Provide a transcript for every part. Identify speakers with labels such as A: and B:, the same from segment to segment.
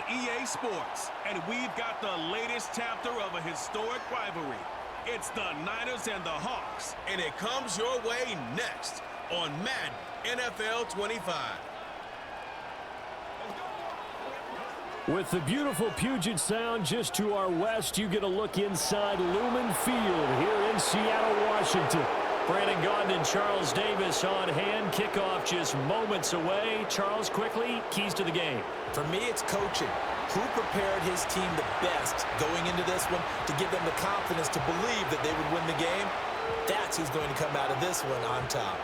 A: EA Sports, and we've got the latest chapter of a historic rivalry. It's the Niners and the Hawks, and it comes your way next on Madden NFL 25.
B: With the beautiful Puget Sound just to our west, you get a look inside Lumen Field here in Seattle, Washington. Brandon Gaudin and Charles Davis on hand. Kickoff just moments away. Charles, quickly, keys to the game.
C: For me, it's coaching. Who prepared his team the best going into this one to give them the confidence to believe that they would win the game? That's who's going to come out of this one on top.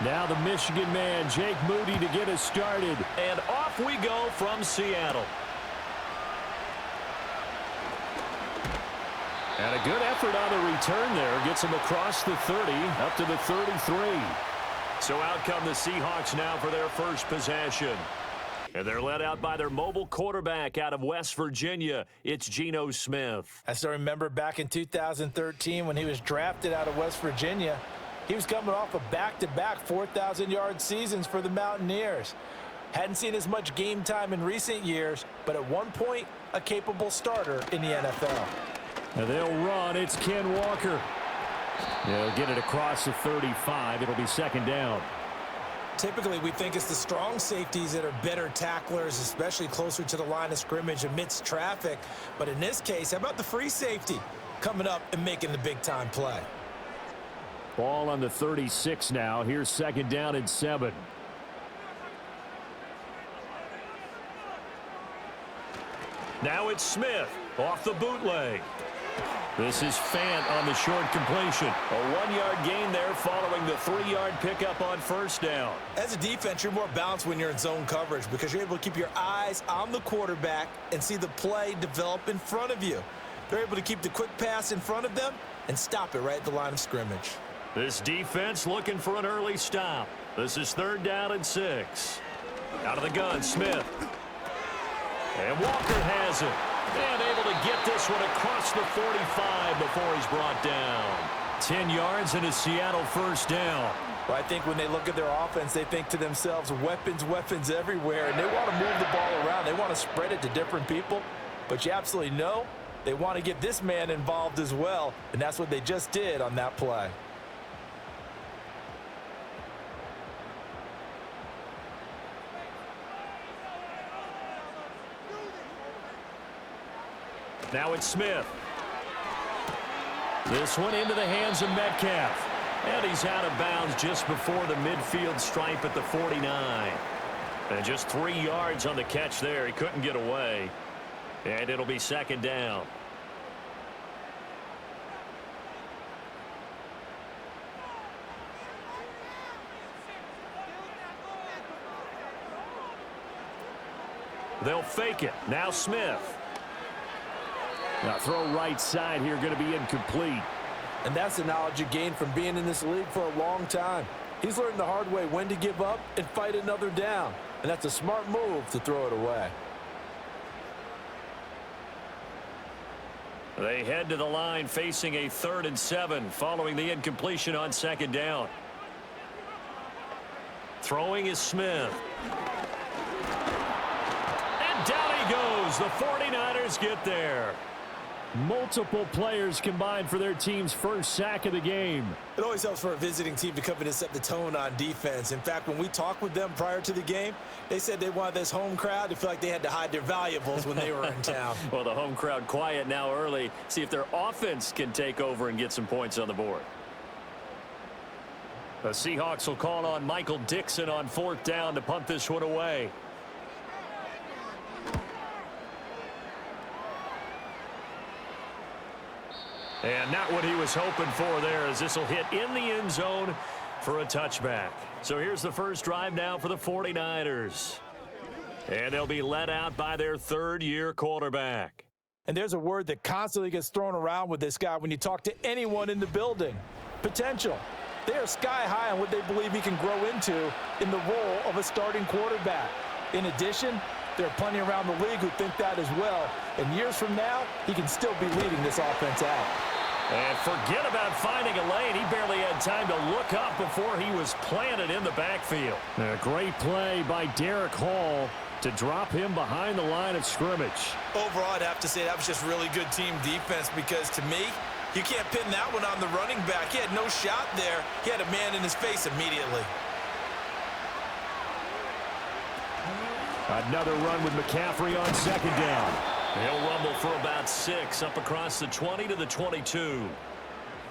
B: Now the Michigan man, Jake Moody, to get us started.
D: And off we go from Seattle.
B: And a good effort on the return there. Gets him across the 30, up to the 33.
D: So out come the Seahawks now for their first possession. And they're led out by their mobile quarterback out of West Virginia. It's Geno Smith.
C: I still remember back in 2013 when he was drafted out of West Virginia. He was coming off of back-to-back 4,000-yard seasons for the Mountaineers. Hadn't seen as much game time in recent years, but at one point, a capable starter in the NFL.
B: And they'll run. It's Ken Walker. They'll get it across the 35. It'll be second down.
C: Typically, we think it's the strong safeties that are better tacklers, especially closer to the line of scrimmage amidst traffic. But in this case, how about the free safety coming up and making the big-time play?
B: Ball on the 36 now. Here's second down and 7.
D: Now it's Smith off the bootleg. This is Fant on the short completion. A 1-yard gain there following the 3-yard pickup on first down.
C: As a defense, you're more balanced when you're in zone coverage because you're able to keep your eyes on the quarterback and see the play develop in front of you. They're able to keep the quick pass in front of them and stop it right at the line of scrimmage.
D: This defense looking for an early stop. This is third down and 6. Out of the gun, Smith. And Walker has it. And able to get this one across the 45 before he's brought down.
B: 10 yards and a Seattle first down.
C: Well, I think when they look at their offense, they think to themselves, weapons, weapons everywhere. And they want to move the ball around. They want to spread it to different people. But you absolutely know they want to get this man involved as well. And that's what they just did on that play.
D: Now it's Smith.
B: This one into the hands of Metcalf.
D: And he's out of bounds just before the midfield stripe at the 49. And just 3 yards on the catch there. He couldn't get away. And it'll be second down. They'll fake it. Now Smith.
B: Now throw right side here, going to be incomplete.
C: And that's the knowledge you gain from being in this league for a long time. He's learned the hard way when to give up and fight another down. And that's a smart move to throw it away.
D: They head to the line facing a 3rd and 7 following the incompletion on second down. Throwing is Smith. And down he goes. The 49ers get there.
B: Multiple players combined for their team's first sack of the game.
C: It always helps for a visiting team to come in and set the tone on defense. In fact, when we talked with them prior to the game, they said they wanted this home crowd to feel like they had to hide their valuables when they were in town.
D: Well, the home crowd quiet now early. See if their offense can take over and get some points on the board. The Seahawks will call on Michael Dixon on 4th down to punt this one away. And not what he was hoping for there, as this will hit in the end zone for a touchback. So here's the first drive now for the 49ers. And they'll be led out by their third-year quarterback.
C: And there's a word that constantly gets thrown around with this guy when you talk to anyone in the building: potential. They are sky high on what they believe he can grow into in the role of a starting quarterback. In addition, there are plenty around the league who think that as well. And years from now, he can still be leading this offense out.
D: And forget about finding a lane. He barely had time to look up before he was planted in the backfield.
B: A great play by Derek Hall to drop him behind the line of scrimmage.
E: Overall, I'd have to say that was just really good team defense, because to me, you can't pin that one on the running back. He had no shot there. He had a man in his face immediately.
B: Another run with McCaffrey on second down.
D: He'll rumble for about 6 up across the 20 to the 22.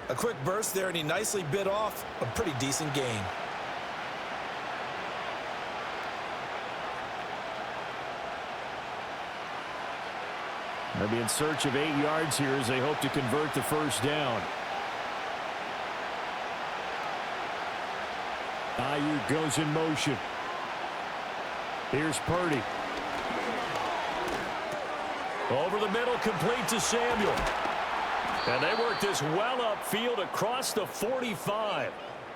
E: A quick burst there, and he nicely bit off a pretty decent gain.
B: They'll be in search of 8 yards here as they hope to convert the first down. Ayuk goes in motion. Here's Purdy.
D: Over the middle, complete to Samuel. And they work this well upfield across the 45.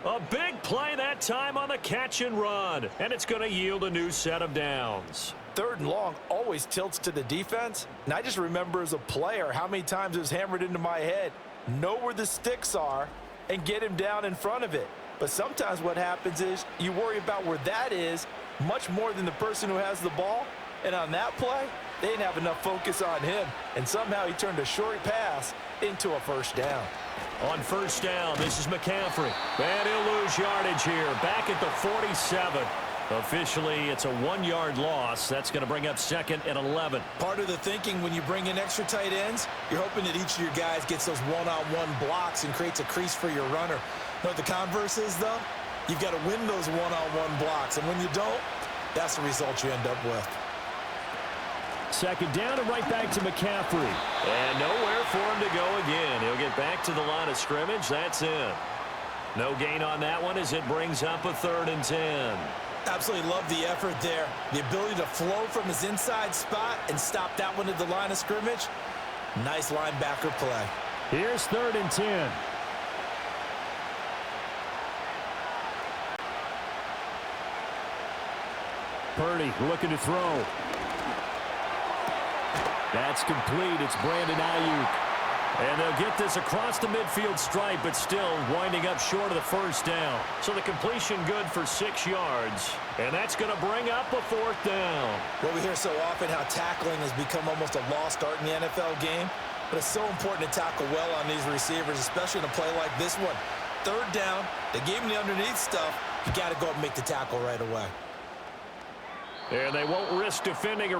D: A big play that time on the catch and run. And it's going to yield a new set of downs.
C: 3rd and long always tilts to the defense. And I just remember as a player how many times it was hammered into my head: know where the sticks are and get him down in front of it. But sometimes what happens is you worry about where that is much more than the person who has the ball. And on that play, they didn't have enough focus on him. And somehow he turned a short pass into a first down.
D: On first down, this is McCaffrey. And he'll lose yardage here. Back at the 47. Officially, it's a 1-yard loss. That's going to bring up 2nd and 11.
E: Part of the thinking when you bring in extra tight ends, you're hoping that each of your guys gets those one-on-one blocks and creates a crease for your runner. You know what the converse is, though? You've got to win those one-on-one blocks. And when you don't, that's the result you end up with.
B: 2nd down and right back to McCaffrey.
D: And nowhere for him to go again. He'll get back to the line of scrimmage. That's it. No gain on that one as it brings up a 3rd and 10.
E: Absolutely love the effort there. The ability to flow from his inside spot and stop that one at the line of scrimmage. Nice linebacker play.
B: Here's 3rd and 10. Purdy looking to throw. That's complete. It's Brandon Ayuk.
D: And they'll get this across the midfield stripe, but still winding up short of the first down. So the completion good for 6 yards. And that's going to bring up a 4th down.
E: Well, we hear so often how tackling has become almost a lost art in the NFL game. But it's so important to tackle well on these receivers, especially in a play like this one. 3rd down, they gave him the underneath stuff. You got to go up and make the tackle right away.
D: And they won't risk defending a